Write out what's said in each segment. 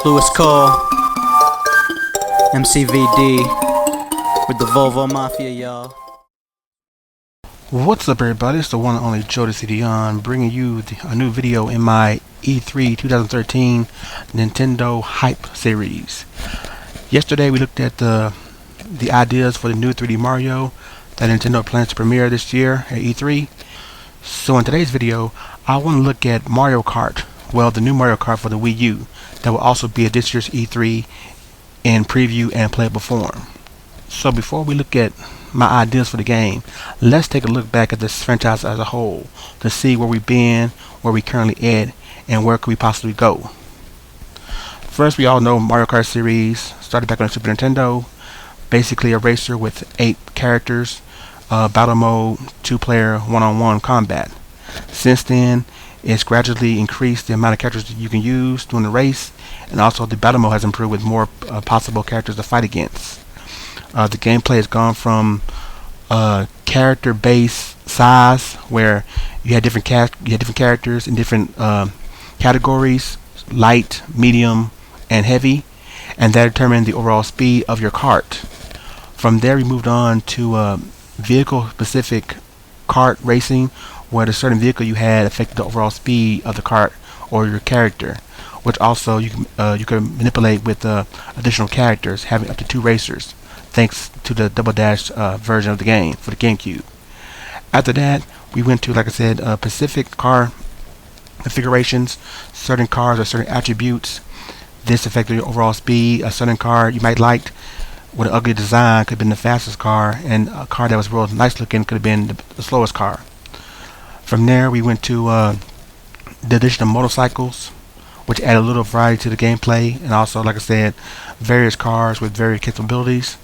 Lewis Cole, MCVD, with the Volvo Mafia, y'all. What's up, everybody? It's the one and only Jodecideion, bringing you a new video in my E3 2013 Nintendo Hype series. Yesterday we looked at the ideas for the new 3D Mario that Nintendo plans to premiere this year at E3. So in today's video, I want to look at Mario Kart, well, the new Mario Kart for the Wii U, that will also be at this year's E3 in preview and playable form. So before we look at my ideas for the game, let's take a look back at this franchise as a whole to see where we've been, where we currently at, and where could we possibly go. First, we all know Mario Kart series started back on Super Nintendo, basically a racer with 8 characters, battle mode, 2-player, one-on-one combat. Since then, it's gradually increased the amount of characters that you can use during the race, and also the battle mode has improved with more possible characters to fight against. The gameplay has gone from character-based size, where you had different characters in different categories, light, medium, and heavy, and that determined the overall speed of your kart. From there, we moved on to vehicle-specific kart racing, where the certain vehicle you had affected the overall speed of the kart or your character, which also you can manipulate with additional characters, having up to 2 racers, thanks to the Double Dash version of the game for the GameCube. After that, we went to, like I said, specific car configurations. Certain cars or certain attributes, this affected your overall speed. A certain car you might liked with an ugly design could have been the fastest car, and a car that was real nice looking could have been the slowest car. From there, we went to the addition of motorcycles, which add a little variety to the gameplay, and also, like I said, various cars with various capabilities.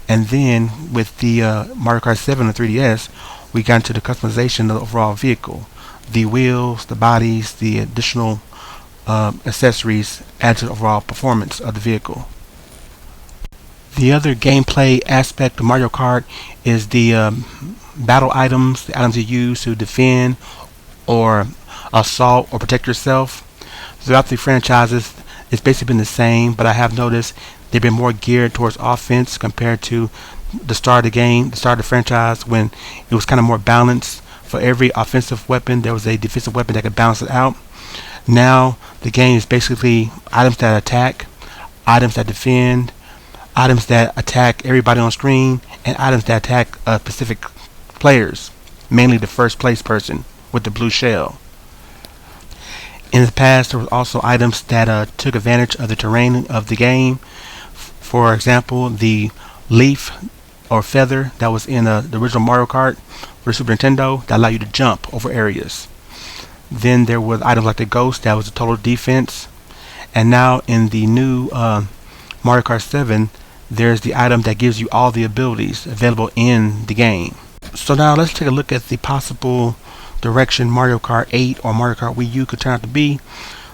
And then with the Mario Kart 7 and 3DS, we got into the customization of the overall vehicle. The wheels, the bodies, the additional accessories add to the overall performance of the vehicle. The other gameplay aspect of Mario Kart is the battle items, the items you use to defend or assault or protect yourself. Throughout the franchises, it's basically been the same, but I have noticed they've been more geared towards offense compared to the start of the game, the start of the franchise, when it was kind of more balanced. For every offensive weapon, there was a defensive weapon that could balance it out. Now, the game is basically items that attack, items that defend, items that attack everybody on screen, and items that attack specific players, mainly the first place person with the blue shell. In the past, there was also items that took advantage of the terrain of the game. For example, the leaf or feather that was in the original Mario Kart for Super Nintendo that allowed you to jump over areas. Then there was items like the ghost that was a total defense. And now in the new Mario Kart 7, there's the item that gives you all the abilities available in the game. So now let's take a look at the possible direction Mario Kart 8 or Mario Kart Wii U could turn out to be.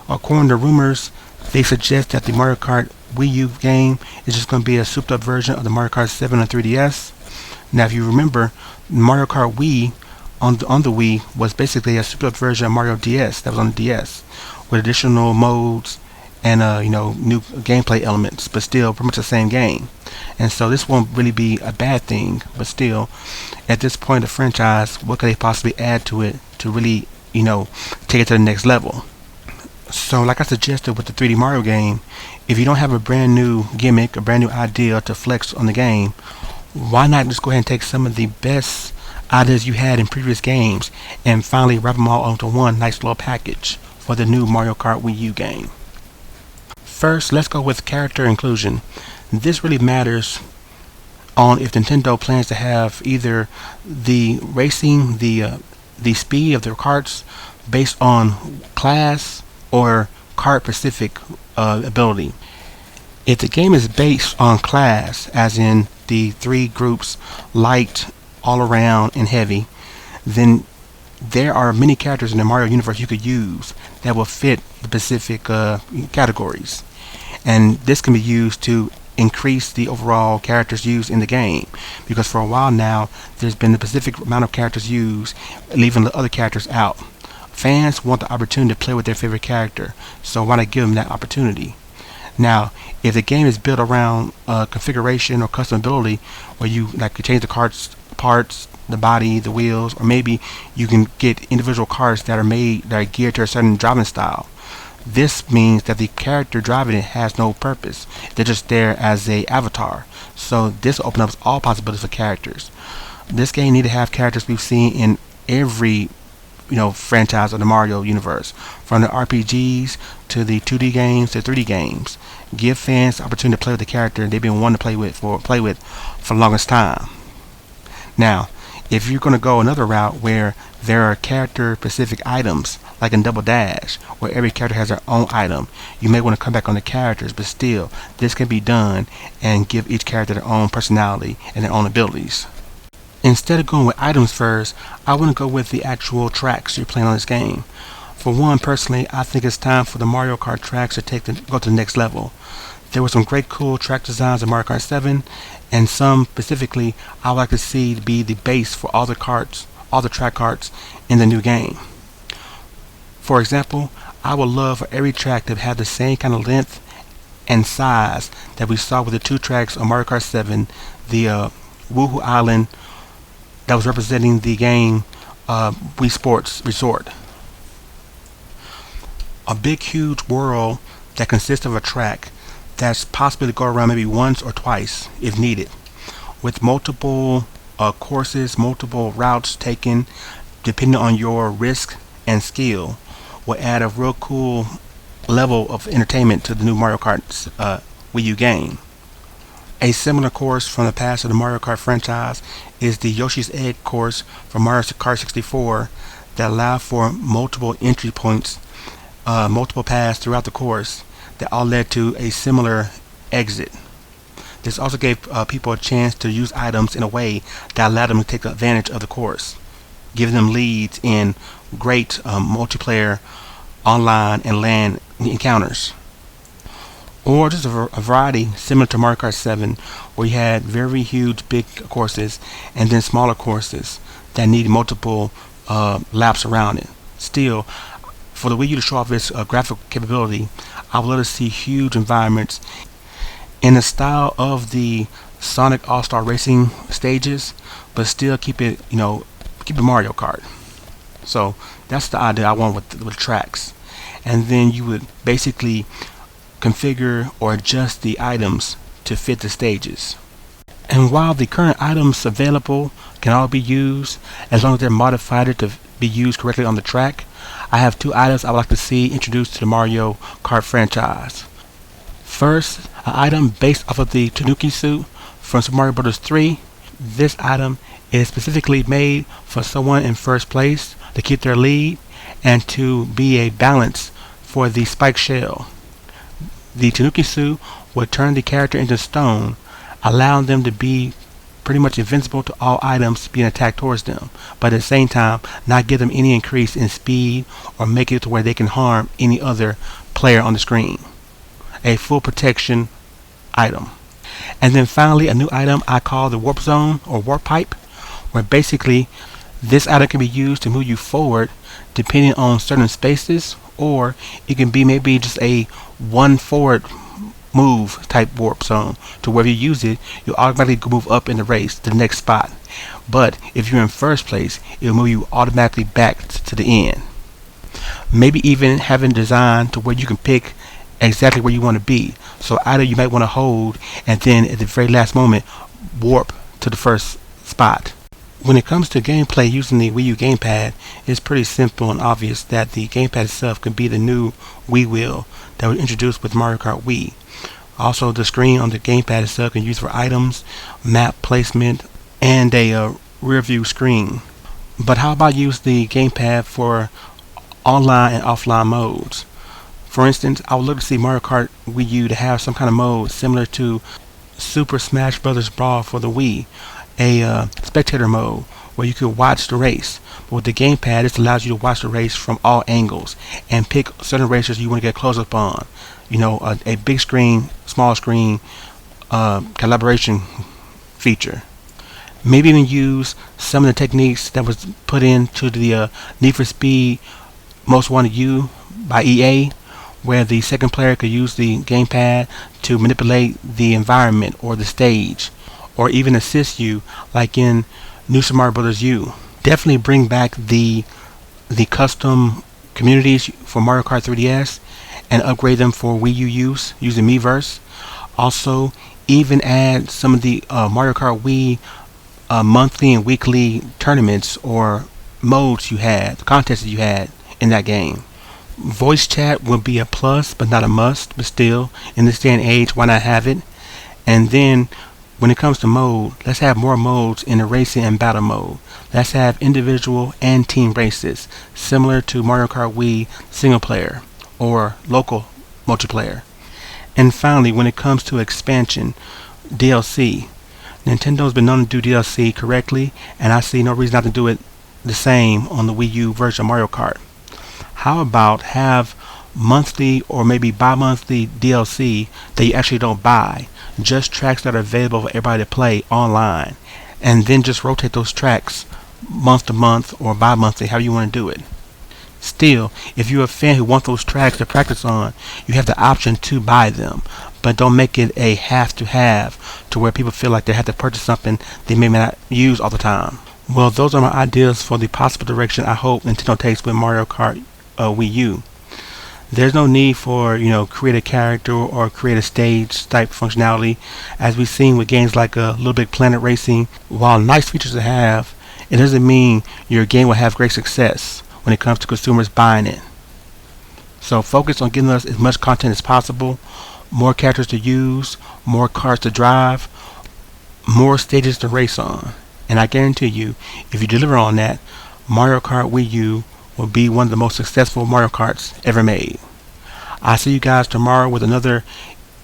According to rumors, they suggest that the Mario Kart Wii U game is just going to be a souped up version of the Mario Kart 7 and 3DS. Now, if you remember, Mario Kart Wii on the Wii was basically a souped up version of Mario DS that was on the DS, with additional modes and new gameplay elements, but still pretty much the same game. And so this won't really be a bad thing, but still, at this point of the franchise, what could they possibly add to it to really take it to the next level? So like I suggested with the 3D Mario game, if you don't have a brand new gimmick, a brand new idea to flex on the game, why not just go ahead and take some of the best ideas you had in previous games and finally wrap them all onto one nice little package for the new Mario Kart Wii U game? First, let's go with character inclusion. This really matters on if Nintendo plans to have either the racing, the speed of their karts based on class or kart specific ability. If the game is based on class, as in the 3 groups, light, all around, and heavy, then there are many characters in the Mario universe you could use that will fit the specific categories. And this can be used to increase the overall characters used in the game, because for a while now there's been a specific amount of characters used, leaving the other characters out. Fans want the opportunity to play with their favorite character, so why not give them that opportunity? Now, if the game is built around configuration or customability, where you like to change the car's parts, the body, the wheels, or maybe you can get individual cars that are geared to a certain driving style. This means that the character driving it has no purpose. They're just there as a avatar. So this opens up all possibilities for characters. This game need to have characters we've seen in every franchise of the Mario universe, from the RPGs to the 2D games to 3D games. Give fans the opportunity to play with the character they've been wanting to play with for the longest time. Now, if you're going to go another route where there are character-specific items, like in Double Dash, where every character has their own item, you may want to come back on the characters, but still, this can be done and give each character their own personality and their own abilities. Instead of going with items first, I want to go with the actual tracks you're playing on this game. For one, personally, I think it's time for the Mario Kart tracks to go to the next level. There were some great cool track designs in Mario Kart 7, and some specifically I would like to see be the base for all the track carts in the new game. For example, I would love for every track to have the same kind of length and size that we saw with the two tracks on Mario Kart 7, the Woohoo Island that was representing the game Wii Sports Resort. A big huge world that consists of a track that's possible to go around maybe once or twice if needed, with multiple courses, multiple routes taken depending on your risk and skill, will add a real cool level of entertainment to the new Mario Kart Wii U game. A similar course from the past of the Mario Kart franchise is the Yoshi's Egg course from Mario Kart 64 that allowed for multiple entry points, multiple paths throughout the course that all led to a similar exit. This also gave people a chance to use items in a way that allowed them to take advantage of the course, giving them leads in great multiplayer online and LAN encounters. Or just a variety similar to Mario Kart 7, where you had very huge big courses and then smaller courses that needed multiple laps around it. Still, for the Wii U to show off its graphical capability, I would love to see huge environments in the style of the Sonic All-Star Racing stages, but still keep it Mario Kart. So that's the idea I want with tracks. And then you would basically configure or adjust the items to fit the stages. And while the current items available can all be used, as long as they're modified to be used correctly on the track, I have two items I would like to see introduced to the Mario Kart franchise. First, an item based off of the Tanuki suit from Super Mario Bros. 3. This item is specifically made for someone in first place to keep their lead and to be a balance for the spike shell. The Tanuki suit would turn the character into stone, allowing them to be pretty much invincible to all items being attacked towards them, but at the same time not give them any increase in speed or make it to where they can harm any other player on the screen. A full protection item. And then finally, a new item I call the warp zone or warp pipe, where basically this item can be used to move you forward depending on certain spaces, or it can be maybe just a one forward move type warp zone, to where if you use it, you'll automatically move up in the race to the next spot. But if you're in first place, it'll move you automatically back to the end. Maybe even having designed to where you can pick exactly where you want to be. So either you might want to hold and then at the very last moment warp to the first spot. When it comes to gameplay using the Wii U gamepad, it's pretty simple and obvious that the gamepad itself can be the new Wii wheel that was introduced with Mario Kart Wii. Also, the screen on the gamepad itself can be used for items, map placement, and a rear view screen. But how about use the gamepad for online and offline modes? For instance, I would love to see Mario Kart Wii U to have some kind of mode similar to Super Smash Bros. Brawl for the Wii, a spectator mode where you could watch the race. But with the gamepad, it allows you to watch the race from all angles and pick certain racers you want to get close up on. A big screen, small screen collaboration feature. Maybe even use some of the techniques that was put into the Need for Speed Most Wanted You by EA, where the second player could use the gamepad to manipulate the environment or the stage, or even assist you like in New Super Mario Bros. U. Definitely bring back the custom communities for Mario Kart 3DS and upgrade them for Wii U use using Miiverse. Also, even add some of the Mario Kart Wii monthly and weekly tournaments or modes you had, the contests that you had in that game. Voice chat would be a plus, but not a must. But still, in this day and age, why not have it? And then, when it comes to mode, let's have more modes in the racing and battle mode. Let's have individual and team races, similar to Mario Kart Wii single player or local multiplayer. And finally, when it comes to expansion, DLC. Nintendo's been known to do DLC correctly, and I see no reason not to do it the same on the Wii U version of Mario Kart. How about have monthly or maybe bi-monthly DLC that you actually don't buy, just tracks that are available for everybody to play online, and then just rotate those tracks month to month or bi-monthly, how you want to do it. Still, if you're a fan who wants those tracks to practice on, you have the option to buy them, but don't make it a have to have to where people feel like they have to purchase something they may not use all the time. Well, those are my ideas for the possible direction I hope Nintendo takes with Mario Kart Wii U. There's no need for, create a character or create a stage type functionality, as we've seen with games like Little Big Planet Racing. While nice features to have, it doesn't mean your game will have great success when it comes to consumers buying it. So focus on getting us as much content as possible, more characters to use, more cars to drive, more stages to race on. And I guarantee you, if you deliver on that, Mario Kart Wii U will be one of the most successful Mario Karts ever made. I'll see you guys tomorrow with another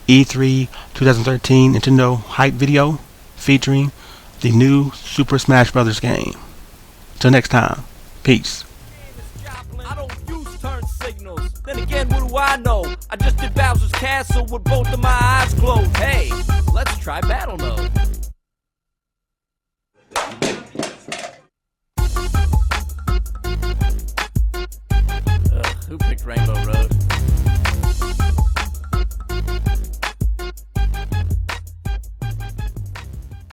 E3 2013 Nintendo hype video featuring the new Super Smash Bros. Game. Till next time, peace. I don't use turn signals. Then again, what do I know? I just did Bowser's Castle with both of my eyes closed. Hey, let's try battle mode. Who picked Rainbow Road?